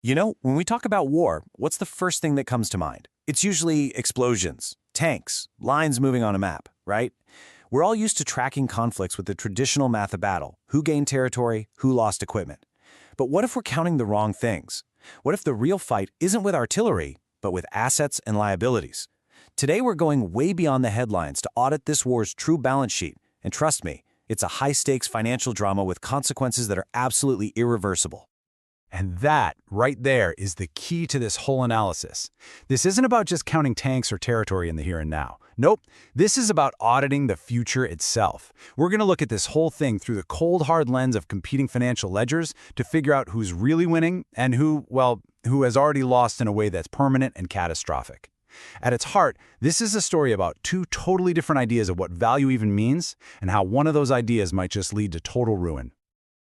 You know, when we talk about war, what's the first thing that comes to mind? It's usually explosions, tanks, lines moving on a map, right? We're all used to tracking conflicts with the traditional math of battle: who gained territory, who lost equipment. But what if we're counting the wrong things? What if the real fight isn't with artillery, but with assets and liabilities? Today we're going way beyond the headlines to audit this war's true balance sheet. And trust me, it's a high-stakes financial drama with consequences that are absolutely irreversible. And that, right there, is the key to this whole analysis. This isn't about just counting tanks or territory in the here and now. Nope, this is about auditing the future itself. We're going to look at this whole thing through the cold, hard lens of competing financial ledgers to figure out who's really winning and who has already lost in a way that's permanent and catastrophic. At its heart, this is a story about two totally different ideas of what value even means and how one of those ideas might just lead to total ruin.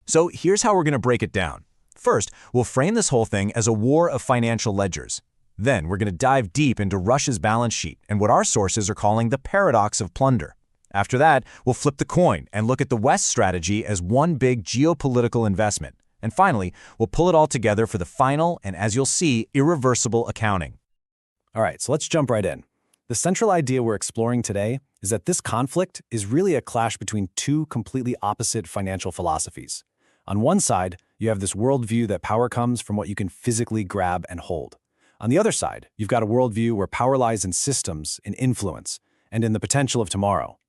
So here's how we're going to break it down. First, we'll frame this whole thing as a war of financial ledgers. Then we're going to dive deep into Russia's balance sheet and what our sources are calling the paradox of plunder. After that, we'll flip the coin and look at the West's strategy as one big geopolitical investment. And finally, we'll pull it all together for the final and, as you'll see, irreversible accounting. All right, so let's jump right in. The central idea we're exploring today is that this conflict is really a clash between two completely opposite financial philosophies. On one side, you have this worldview that power comes from what you can physically grab and hold. On the other side, you've got a worldview where power lies in systems, in influence, and in the potential of tomorrow.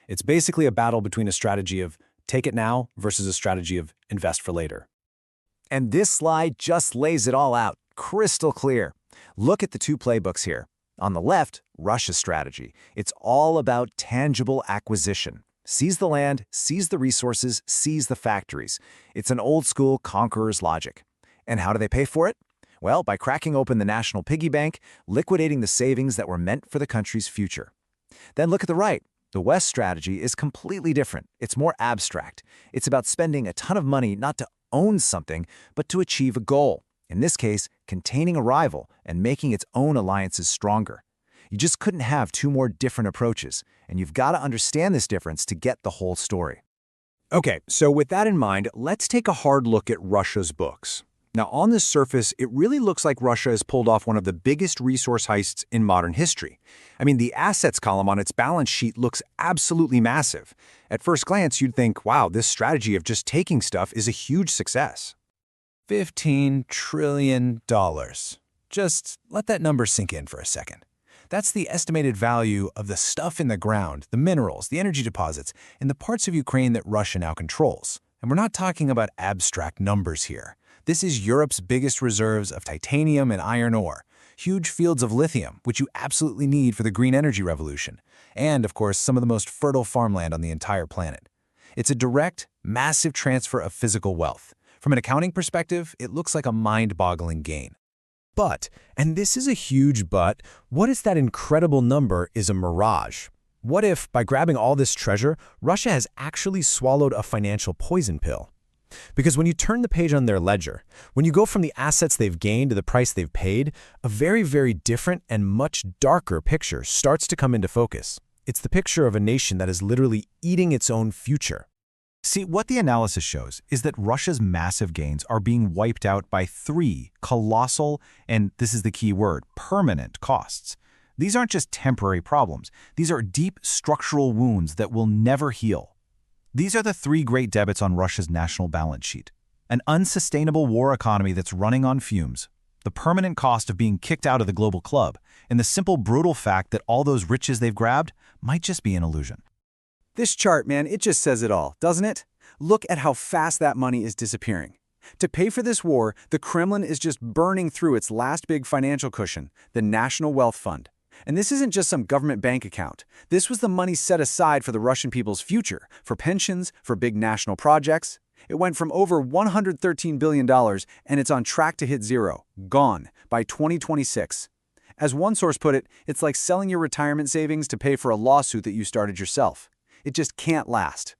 It's basically a battle between a strategy of take it now versus a strategy of invest for later. And this slide just lays it all out, crystal clear. Look at the two playbooks here. On the left, Russia's strategy. It's all about tangible acquisition. Seize the land, seize the resources, seize the factories. It's an old-school conqueror's logic. And how do they pay for it? Well, by cracking open the national piggy bank, liquidating the savings that were meant for the country's future. Then look at the right. The West strategy is completely different. It's more abstract. It's about spending a ton of money not to own something, but to achieve a goal. In this case, containing a rival and making its own alliances stronger. You just couldn't have two more different approaches, and you've got to understand this difference to get the whole story. Okay, so with that in mind, let's take a hard look at Russia's books. Now, on the surface, it really looks like Russia has pulled off one of the biggest resource heists in modern history. I mean, the assets column on its balance sheet looks absolutely massive. At first glance, you'd think, wow, this strategy of just taking stuff is a huge success. $15 trillion. Just let that number sink in for a second. That's the estimated value of the stuff in the ground, the minerals, the energy deposits, in the parts of Ukraine that Russia now controls. And we're not talking about abstract numbers here. This is Europe's biggest reserves of titanium and iron ore, huge fields of lithium, which you absolutely need for the green energy revolution, and, of course, some of the most fertile farmland on the entire planet. It's a direct, massive transfer of physical wealth. From an accounting perspective, it looks like a mind-boggling gain. But, and this is a huge but, what if that incredible number is a mirage? What if, by grabbing all this treasure, Russia has actually swallowed a financial poison pill? Because when you turn the page on their ledger, when you go from the assets they've gained to the price they've paid, a very, very different and much darker picture starts to come into focus. It's the picture of a nation that is literally eating its own future. See, what the analysis shows is that Russia's massive gains are being wiped out by three colossal, and this is the key word, permanent costs. These aren't just temporary problems. These are deep structural wounds that will never heal. These are the three great debits on Russia's national balance sheet. An unsustainable war economy that's running on fumes, the permanent cost of being kicked out of the global club, and the simple, brutal fact that all those riches they've grabbed might just be an illusion. This chart, man, it just says it all, doesn't it? Look at how fast that money is disappearing. To pay for this war, the Kremlin is just burning through its last big financial cushion, the National Wealth Fund. And this isn't just some government bank account. This was the money set aside for the Russian people's future, for pensions, for big national projects. It went from over $113 billion, and it's on track to hit zero, gone, by 2026. As one source put it, it's like selling your retirement savings to pay for a lawsuit that you started yourself. It just can't last.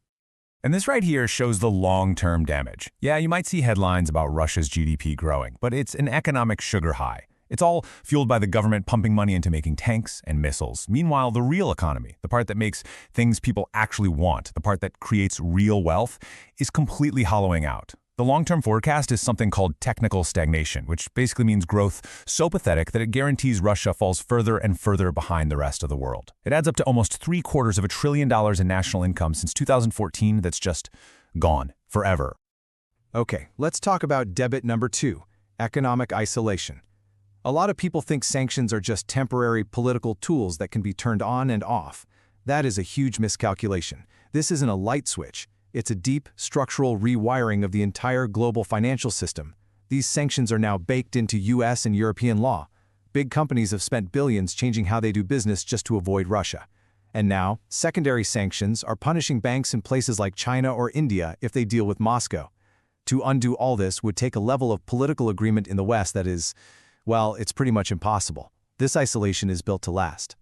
And this right here shows the long-term damage. Yeah, you might see headlines about Russia's GDP growing, but it's an economic sugar high. It's all fueled by the government pumping money into making tanks and missiles. Meanwhile, the real economy, the part that makes things people actually want, the part that creates real wealth, is completely hollowing out. The long-term forecast is something called technical stagnation, which basically means growth so pathetic that it guarantees Russia falls further and further behind the rest of the world. It adds up to almost $750 billion in national income since 2014 that's just gone forever. Okay, let's talk about debit number 2, economic isolation. A lot of people think sanctions are just temporary political tools that can be turned on and off. That is a huge miscalculation. This isn't a light switch. It's a deep, structural rewiring of the entire global financial system. These sanctions are now baked into US and European law. Big companies have spent billions changing how they do business just to avoid Russia. And now, secondary sanctions are punishing banks in places like China or India if they deal with Moscow. To undo all this would take a level of political agreement in the West that is, well, it's pretty much impossible. This isolation is built to last.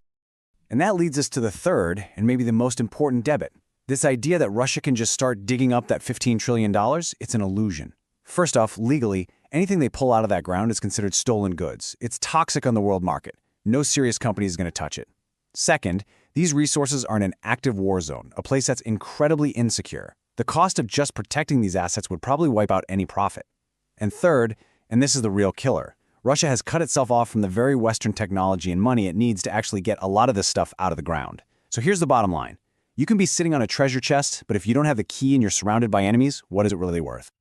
And that leads us to the third, and maybe the most important debit. This idea that Russia can just start digging up that $15 trillion, it's an illusion. First off, legally, anything they pull out of that ground is considered stolen goods. It's toxic on the world market. No serious company is going to touch it. Second, these resources are in an active war zone, a place that's incredibly insecure. The cost of just protecting these assets would probably wipe out any profit. And third, and this is the real killer, Russia has cut itself off from the very Western technology and money it needs to actually get a lot of this stuff out of the ground. So here's the bottom line. You can be sitting on a treasure chest, but if you don't have the key and you're surrounded by enemies, what is it really worth?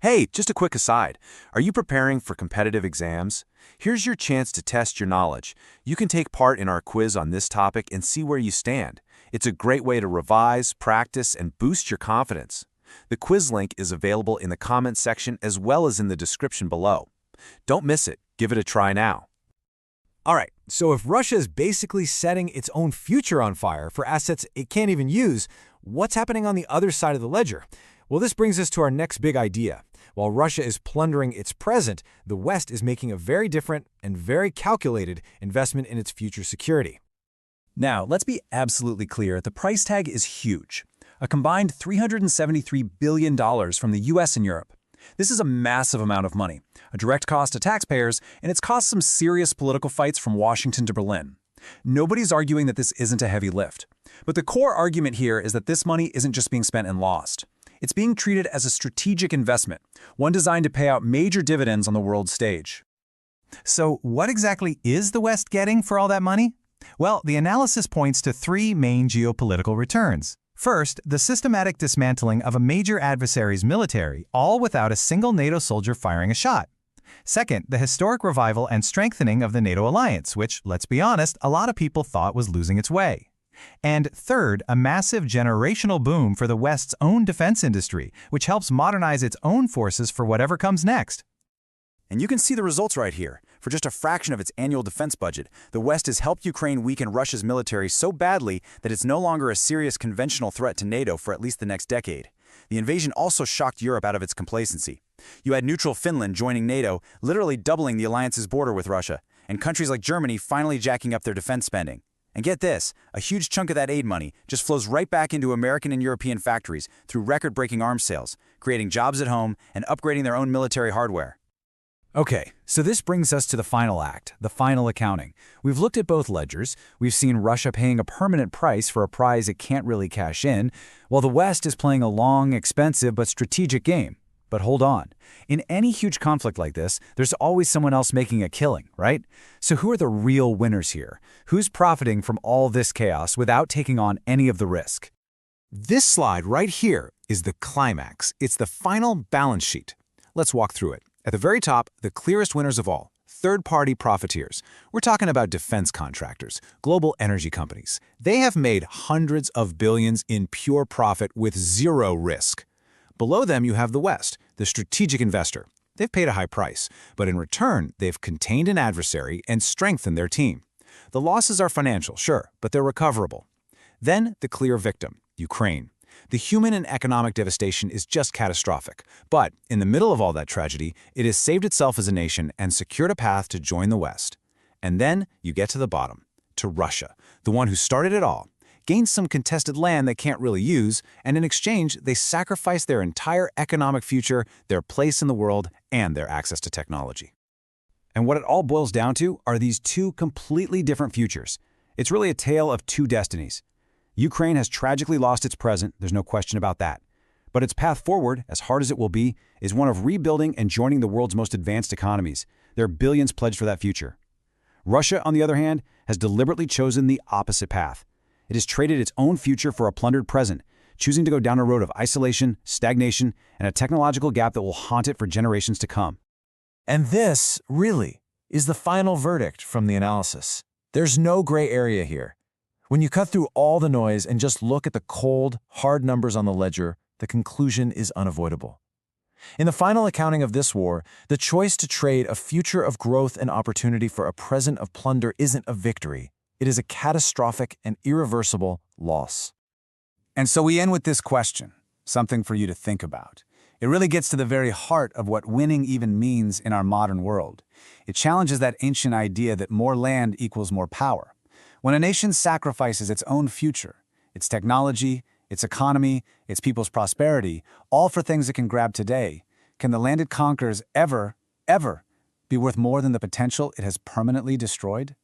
Hey, just a quick aside. Are you preparing for competitive exams? Here's your chance to test your knowledge. You can take part in our quiz on this topic and see where you stand. It's a great way to revise, practice, and boost your confidence. The quiz link is available in the comments section as well as in the description below. Don't miss it. Give it a try now. All right, so if Russia is basically setting its own future on fire for assets it can't even use, what's happening on the other side of the ledger? Well, this brings us to our next big idea. While Russia is plundering its present, the West is making a very different and very calculated investment in its future security. Now, let's be absolutely clear. The price tag is huge. A combined $373 billion from the US and Europe. This is a massive amount of money, a direct cost to taxpayers, and it's caused some serious political fights from Washington to Berlin. Nobody's arguing that this isn't a heavy lift. But the core argument here is that this money isn't just being spent and lost. It's being treated as a strategic investment, one designed to pay out major dividends on the world stage. So what exactly is the West getting for all that money? Well, the analysis points to 3 main geopolitical returns. First, the systematic dismantling of a major adversary's military, all without a single NATO soldier firing a shot. Second, the historic revival and strengthening of the NATO alliance, which, let's be honest, a lot of people thought was losing its way. And third, a massive generational boom for the West's own defense industry, which helps modernize its own forces for whatever comes next. And you can see the results right here. For just a fraction of its annual defense budget, the West has helped Ukraine weaken Russia's military so badly that it's no longer a serious conventional threat to NATO for at least the next decade. The invasion also shocked Europe out of its complacency. You had neutral Finland joining NATO, literally doubling the alliance's border with Russia, and countries like Germany finally jacking up their defense spending. And get this, a huge chunk of that aid money just flows right back into American and European factories through record-breaking arms sales, creating jobs at home and upgrading their own military hardware. Okay, so this brings us to the final act, the final accounting. We've looked at both ledgers. We've seen Russia paying a permanent price for a prize it can't really cash in, while the West is playing a long, expensive, but strategic game. But hold on. In any huge conflict like this, there's always someone else making a killing, right? So who are the real winners here? Who's profiting from all this chaos without taking on any of the risk? This slide right here is the climax. It's the final balance sheet. Let's walk through it. At the very top, the clearest winners of all, third-party profiteers. We're talking about defense contractors, global energy companies. They have made hundreds of billions in pure profit with zero risk. Below them, you have the West, the strategic investor. They've paid a high price, but in return, they've contained an adversary and strengthened their team. The losses are financial, sure, but they're recoverable. Then, the clear victim, Ukraine. The human and economic devastation is just catastrophic. But in the middle of all that tragedy, it has saved itself as a nation and secured a path to join the West. And then you get to the bottom, to Russia, the one who started it all, gained some contested land they can't really use, and in exchange, they sacrifice their entire economic future, their place in the world, and their access to technology. And what it all boils down to are these 2 completely different futures. It's really a tale of 2 destinies. Ukraine has tragically lost its present, there's no question about that. But its path forward, as hard as it will be, is one of rebuilding and joining the world's most advanced economies. There are billions pledged for that future. Russia, on the other hand, has deliberately chosen the opposite path. It has traded its own future for a plundered present, choosing to go down a road of isolation, stagnation, and a technological gap that will haunt it for generations to come. And this, really, is the final verdict from the analysis. There's no gray area here. When you cut through all the noise and just look at the cold, hard numbers on the ledger, the conclusion is unavoidable. In the final accounting of this war, the choice to trade a future of growth and opportunity for a present of plunder isn't a victory. It is a catastrophic and irreversible loss. And so we end with this question, something for you to think about. It really gets to the very heart of what winning even means in our modern world. It challenges that ancient idea that more land equals more power. When a nation sacrifices its own future, its technology, its economy, its people's prosperity, all for things it can grab today, can the land it conquers ever be worth more than the potential it has permanently destroyed?